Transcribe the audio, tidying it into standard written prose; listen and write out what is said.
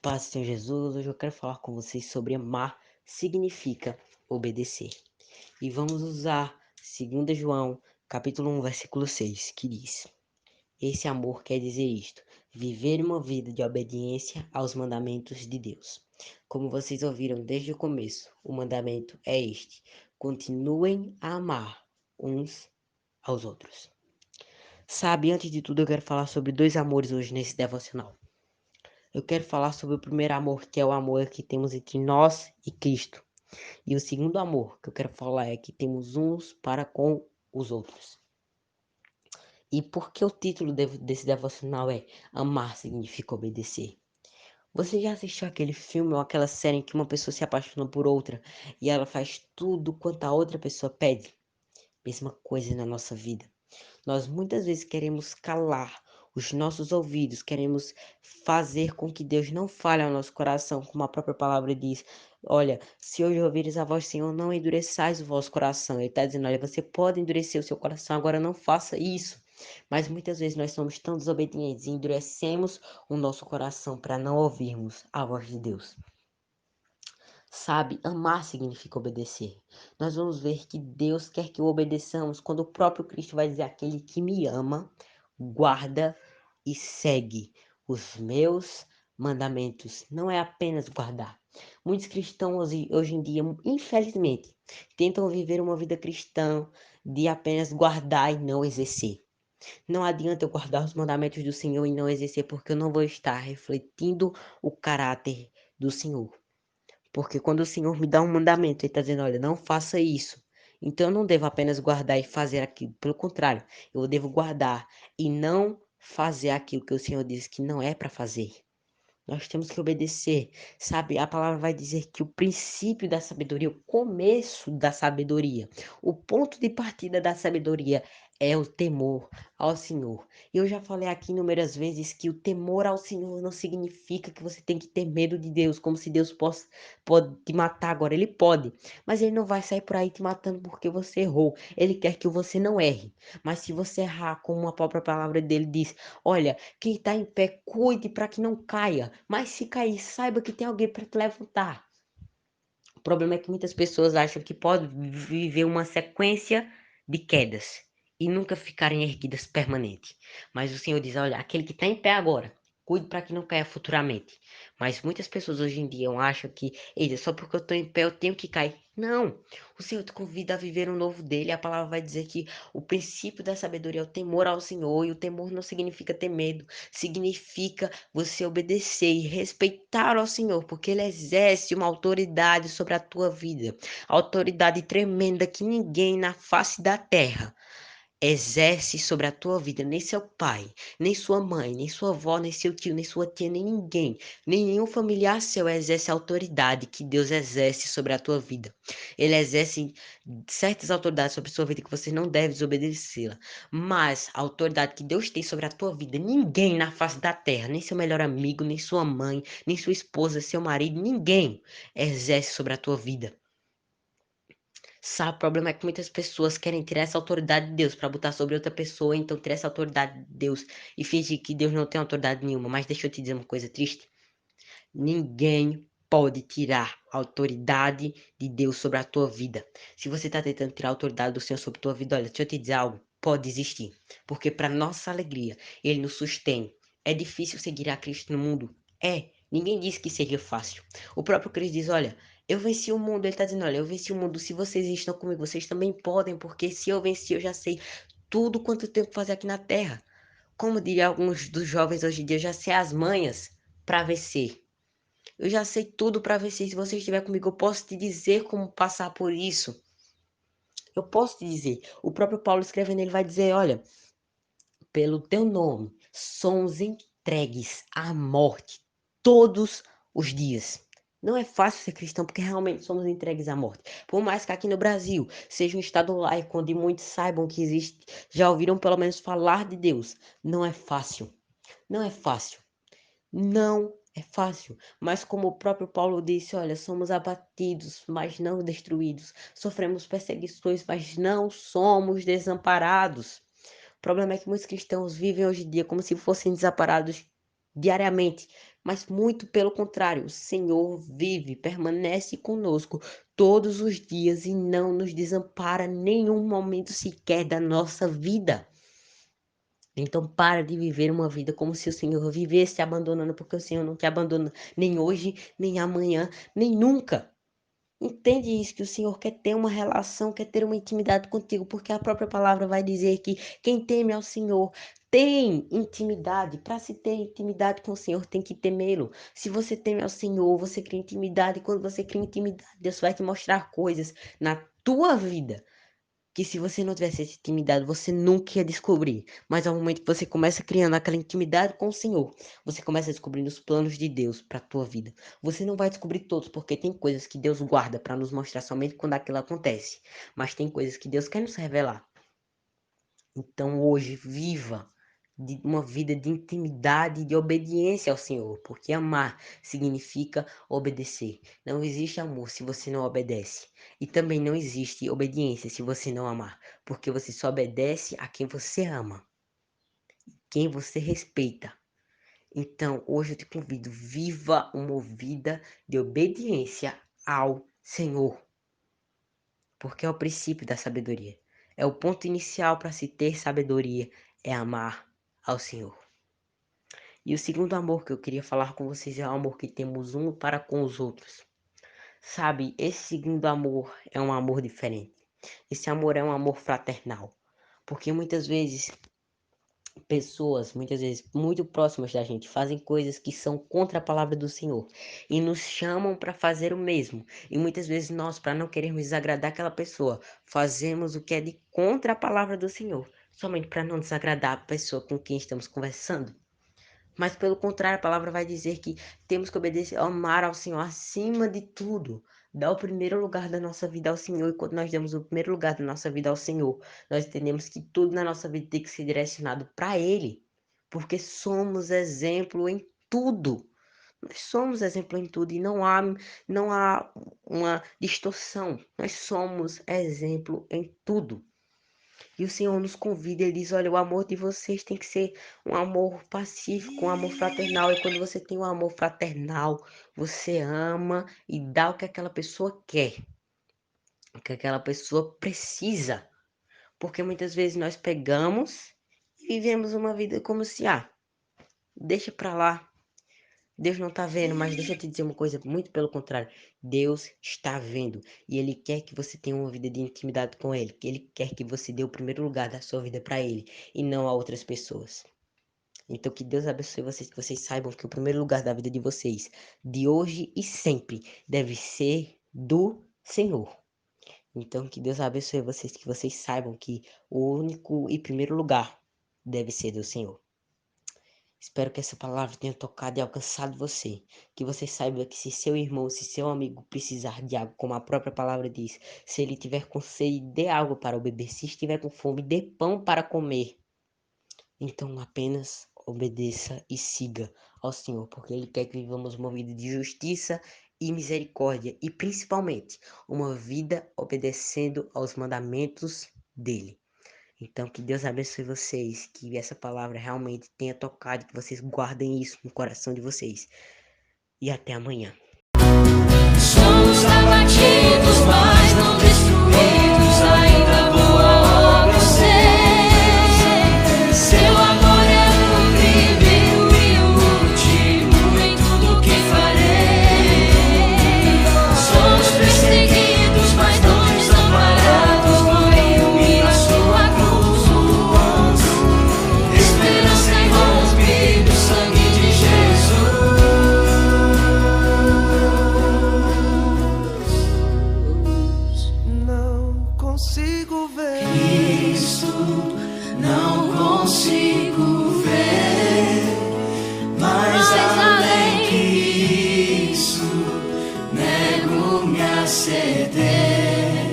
Paz, Senhor Jesus. Hoje eu quero falar com vocês sobre amar significa obedecer. E vamos usar 2 João, capítulo 1, versículo 6, que diz: Esse amor quer dizer isto, viver uma vida de obediência aos mandamentos de Deus. Como vocês ouviram desde o começo, o mandamento é este: continuem a amar uns aos outros. Sabe, antes de tudo eu quero falar sobre 2 amores hoje nesse devocional. Eu quero falar sobre o primeiro amor, que é o amor que temos entre nós e Cristo. E o segundo amor que eu quero falar é que temos uns para com os outros. E por que o título desse devocional é Amar significa obedecer? Você já assistiu aquele filme ou aquela série em que uma pessoa se apaixona por outra e ela faz tudo quanto a outra pessoa pede? Mesma coisa na nossa vida. Nós muitas vezes queremos calar os nossos ouvidos, queremos fazer com que Deus não fale ao nosso coração, como a própria palavra diz. Olha, se hoje ouvires a voz do Senhor, não endureçais o vosso coração. Ele está dizendo, olha, você pode endurecer o seu coração, agora não faça isso. Mas muitas vezes nós somos tão desobedientes e endurecemos o nosso coração para não ouvirmos a voz de Deus. Sabe, amar significa obedecer. Nós vamos ver que Deus quer que o obedeçamos quando o próprio Cristo vai dizer: aquele que me ama, guarda e segue os meus mandamentos. Não é apenas guardar. Muitos cristãos hoje em dia, infelizmente, tentam viver uma vida cristã de apenas guardar e não exercer. Não adianta eu guardar os mandamentos do Senhor e não exercer, porque eu não vou estar refletindo o caráter do Senhor. Porque quando o Senhor me dá um mandamento, Ele está dizendo, olha, não faça isso. Então eu não devo apenas guardar e fazer aquilo. Pelo contrário, eu devo guardar e não fazer aquilo que o Senhor diz que não é para fazer. Nós temos que obedecer, sabe? A palavra vai dizer que o princípio da sabedoria, o começo da sabedoria, o ponto de partida da sabedoria é o temor ao Senhor. E eu já falei aqui inúmeras vezes que o temor ao Senhor não significa que você tem que ter medo de Deus, como se Deus pode te matar agora. Ele pode, mas ele não vai sair por aí te matando porque você errou. Ele quer que você não erre. Mas se você errar, como a própria palavra dele diz, olha, quem está em pé, cuide para que não caia. Mas se cair, saiba que tem alguém para te levantar. O problema é que muitas pessoas acham que pode viver uma sequência de quedas e nunca ficarem erguidas permanente. Mas o Senhor diz, olha, aquele que está em pé agora, cuide para que não caia futuramente. Mas muitas pessoas hoje em dia acham que, eita, só porque eu estou em pé eu tenho que cair. Não, o Senhor te convida a viver um novo dele. A palavra vai dizer que o princípio da sabedoria é o temor ao Senhor. E o temor não significa ter medo, significa você obedecer e respeitar ao Senhor, porque Ele exerce uma autoridade sobre a tua vida. Autoridade tremenda que ninguém na face da terra exerce sobre a tua vida, nem seu pai, nem sua mãe, nem sua avó, nem seu tio, nem sua tia, nem ninguém, nem nenhum familiar seu exerce a autoridade que Deus exerce sobre a tua vida. Ele exerce certas autoridades sobre a sua vida que você não deve desobedecê-la, mas a autoridade que Deus tem sobre a tua vida, ninguém na face da terra, nem seu melhor amigo, nem sua mãe, nem sua esposa, seu marido, ninguém exerce sobre a tua vida. Sabe, o problema é que muitas pessoas querem tirar essa autoridade de Deus para botar sobre outra pessoa, então tirar essa autoridade de Deus e fingir que Deus não tem autoridade nenhuma. Mas deixa eu te dizer uma coisa triste. Ninguém pode tirar a autoridade de Deus sobre a tua vida. Se você está tentando tirar a autoridade do Senhor sobre a tua vida, olha, deixa eu te dizer algo. Pode existir. Porque para nossa alegria, Ele nos sustém. É difícil seguir a Cristo no mundo? É. Ninguém disse que seria fácil. O próprio Cristo diz, olha, eu venci o mundo. Ele está dizendo, olha, eu venci o mundo. Se vocês estão comigo, vocês também podem. Porque se eu venci, eu já sei tudo quanto eu tenho que fazer aqui na Terra. Como diria alguns dos jovens hoje em dia, eu já sei as manhas para vencer. Eu já sei tudo para vencer. Se você estiver comigo, eu posso te dizer como passar por isso. Eu posso te dizer. O próprio Paulo escrevendo, ele vai dizer, olha, pelo teu nome, somos entregues à morte todos os dias. Não é fácil ser cristão porque realmente somos entregues à morte. Por mais que aqui no Brasil seja um estado laico onde muitos saibam que existe, já ouviram pelo menos falar de Deus. Não é fácil. Não é fácil. Não é fácil, mas como o próprio Paulo disse, olha, somos abatidos, mas não destruídos. Sofremos perseguições, mas não somos desamparados. O problema é que muitos cristãos vivem hoje em dia como se fossem desamparados diariamente, Mas muito pelo contrário, o Senhor vive, permanece conosco todos os dias e não nos desampara nenhum momento sequer da nossa vida. Então para de viver uma vida como se o Senhor vivesse te abandonando, porque o Senhor não te abandona nem hoje, nem amanhã, nem nunca. Entende isso, que o Senhor quer ter uma relação, quer ter uma intimidade contigo, porque a própria palavra vai dizer que quem teme ao Senhor tem intimidade. Para se ter intimidade com o Senhor, tem que temê-lo. Se você teme ao Senhor, você cria intimidade. E quando você cria intimidade, Deus vai te mostrar coisas na tua vida que se você não tivesse essa intimidade, você nunca ia descobrir. Mas ao momento que você começa criando aquela intimidade com o Senhor, você começa descobrindo os planos de Deus para a tua vida. Você não vai descobrir todos, porque tem coisas que Deus guarda para nos mostrar somente quando aquilo acontece. Mas tem coisas que Deus quer nos revelar. Então hoje, viva uma vida de intimidade e de obediência ao Senhor, porque amar significa obedecer. Não existe amor se você não obedece. E também não existe obediência se você não amar, porque você só obedece a quem você ama, quem você respeita. Então, hoje eu te convido, viva uma vida de obediência ao Senhor, porque é o princípio da sabedoria. É o ponto inicial para se ter sabedoria, é amar ao Senhor. E o segundo amor que eu queria falar com vocês é o amor que temos um para com os outros. Sabe, esse segundo amor é um amor diferente. Esse amor é um amor fraternal. Porque muitas vezes pessoas, muitas vezes muito próximas da gente, fazem coisas que são contra a palavra do Senhor e nos chamam para fazer o mesmo. E muitas vezes nós, para não querermos desagradar aquela pessoa, fazemos o que é de contra a palavra do Senhor, somente para não desagradar a pessoa com quem estamos conversando. Mas pelo contrário, a palavra vai dizer que temos que obedecer, amar ao Senhor acima de tudo. Dar o primeiro lugar da nossa vida ao Senhor. E quando nós damos o primeiro lugar da nossa vida ao Senhor, nós entendemos que tudo na nossa vida tem que ser direcionado para Ele. Porque somos exemplo em tudo. Nós somos exemplo em tudo e não há uma distorção. Nós somos exemplo em tudo. E o Senhor nos convida, Ele diz, olha, o amor de vocês tem que ser um amor pacífico, um amor fraternal. E quando você tem um amor fraternal, você ama e dá o que aquela pessoa quer, o que aquela pessoa precisa. Porque muitas vezes nós pegamos e vivemos uma vida como se, deixa pra lá. Deus não tá vendo, mas deixa eu te dizer uma coisa, muito pelo contrário. Deus está vendo e Ele quer que você tenha uma vida de intimidade com Ele. Que Ele quer que você dê o primeiro lugar da sua vida para Ele e não a outras pessoas. Então que Deus abençoe vocês, que vocês saibam que o primeiro lugar da vida de vocês, de hoje e sempre, deve ser do Senhor. Então que Deus abençoe vocês, que vocês saibam que o único e primeiro lugar deve ser do Senhor. Espero que essa palavra tenha tocado e alcançado você. Que você saiba que se seu irmão, se seu amigo precisar de algo, como a própria palavra diz, se ele tiver com sede, dê algo para o beber. Se estiver com fome, dê pão para comer. Então apenas obedeça e siga ao Senhor, porque Ele quer que vivamos uma vida de justiça e misericórdia. E principalmente, uma vida obedecendo aos mandamentos dEle. Então, que Deus abençoe vocês, que essa palavra realmente tenha tocado, que vocês guardem isso no coração de vocês. E até amanhã. Somos abatidos, mas não destruídos.